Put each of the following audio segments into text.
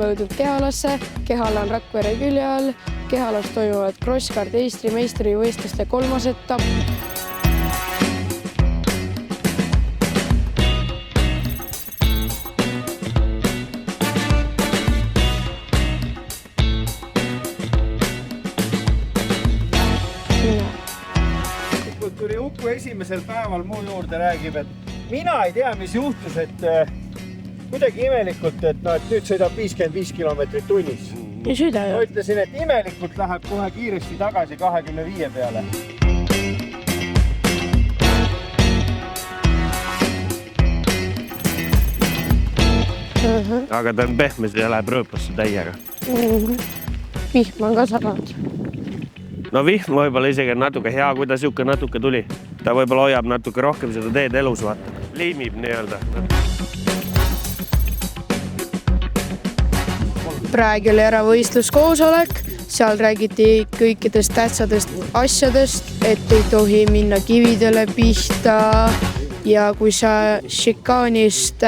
jõudnud Kehalasse, Kehala on Rakvere külje all, Kehalas toimuvad crosskart Eesti meistrivõistluste 3. etapp. Tuli Uku esimesel päeval muu juurde räägib, et mina ei tea, mis juhtus, et kuidagi imelikult, et nüüd sõidab 55 kilomeetrit tunnis. Ei sõida ju. Ma ütlesin, et imelikult läheb kohe kiiresti tagasi 25 peale. Aga ta on pehmes ja läheb rööpasse täiega. Vihm on ka saranud. No vihm võib-olla isegi on natuke hea, kui ta siuke natuke tuli. Ta võib-olla hoiab natuke rohkem seda teed elus, vaata. Liimib nii-öelda. Praegu oli ära võistluskoosolek, seal räägiti kõikidest tähtsatest asjadest, et ei tohi minna kividele pihta ja kui sa šikaanist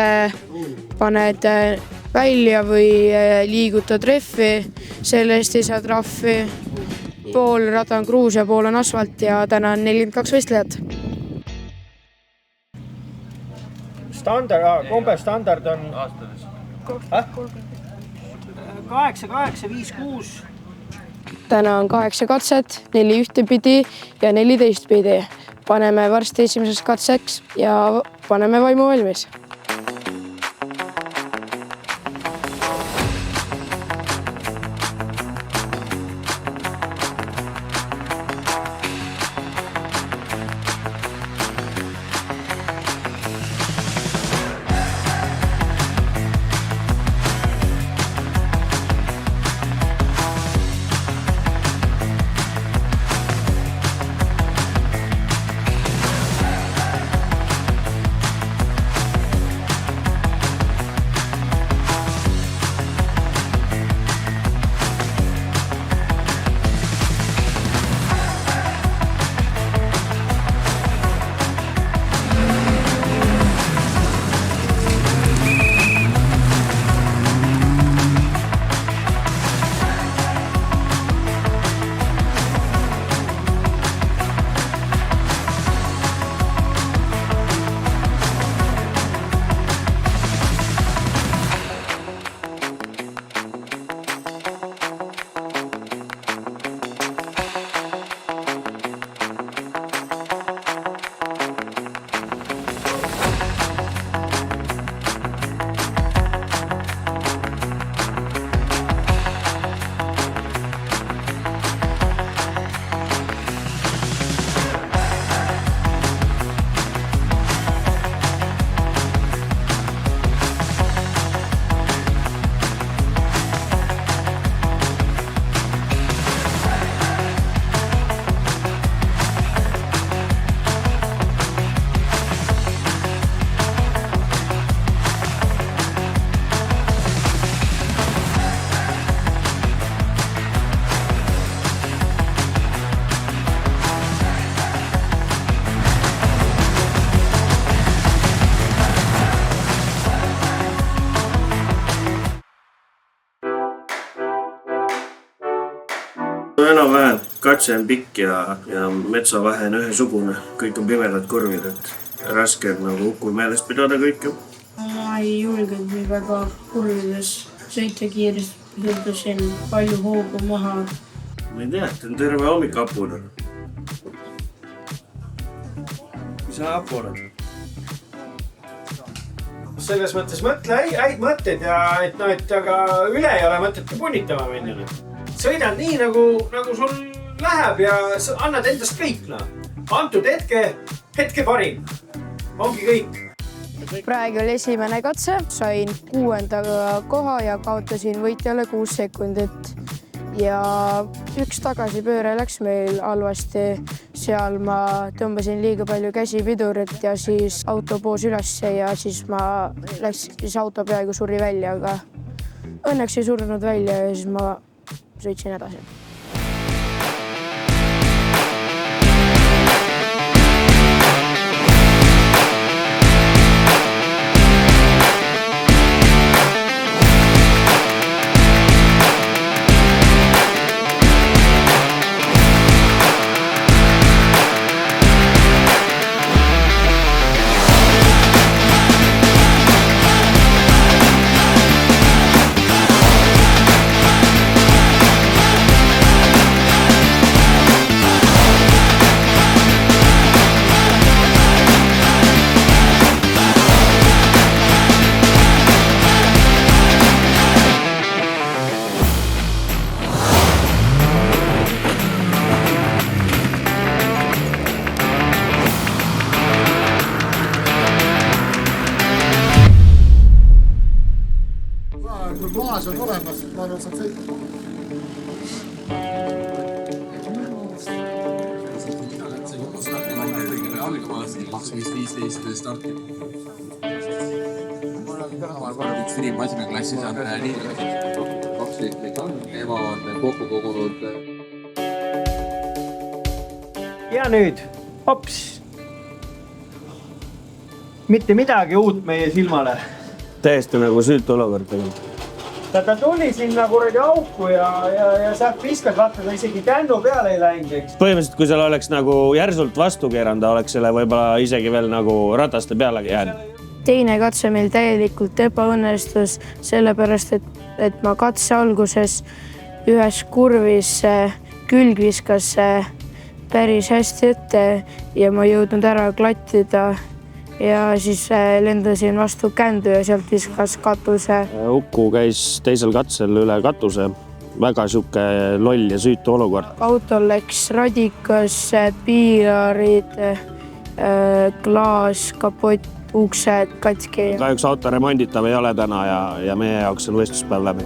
paned välja või liigutad rehvi, selle eest ei saa trahvi. Pool rada on kruus ja pool on asfalt ja täna on 42 võistlejat. Kombe standard on 8-8-5-6. Täna on 8 katset, 4 ühtepidi ja 4 teistpidi. Paneme varsti esimeseks katseks ja paneme vaimu valmis. Enam-vähem katse on pikk ja metsavahe on ühesugune. Kõik on pimedad korvid, et raske on nagu Ukul meelest pidada kõike. Ma ei julgenud nii väga kurvides sõita kiiresti, tõmbasin palju hoogu maha. Ma ei tea, et on terve hommik hapunud. Mis sa hapu oled? Selles mõttes mõtle häid mõtteid ja et aga üle ei ole mõtet punnitama minna. Sõidad nii, nagu sul läheb ja annad endast kõik. Antud hetke parim. Ongi kõik. Praegu oli esimene katse, sain 6. koha ja kaotasin võitjale 6 sekundit. Ja üks tagasipööre läks meil halvasti. Seal ma tõmbasin liiga palju käsipidurit ja siis auto poos ülesse ja siis auto peaaegu suri välja, aga õnneks ei surnud välja ja siis ma sõitsin edasi. ma arvan, saab sõita. Starti. Ma olen tänaval korra üks filmasime klassis on nii 2 liitrit on, ema on kokku kogunud. Ja nüüd, hops! Mitte midagi uut meie silmale. Täiesti nagu süütu olukord tegelikult. Ta tuli sinna kuradi auku ja sealt viskad, vaata, ta isegi kännu peale ei läinud, eks. Põhimõtteliselt, kui seal oleks nagu järsult vastu keeranud, oleks selle võib-olla isegi veel nagu rataste peale jäänud. Teine katse meil täielikult ebaõnnestus, sellepärast et ma katse alguses ühes kurvis külg viskas päris hästi ette ja ma ei jõudnud ära klattida. Ja siis lendasin vastu kändu ja sealt viskas katuse. Uku käis teisel katsel üle katuse. Väga siuke loll ja süütu olukord. Autol läks radikas, piirarid, klaas, kapott, uksed, katki. Kahjuks auto remonditav ei ole täna ja meie jaoks on võistluspäev läbi.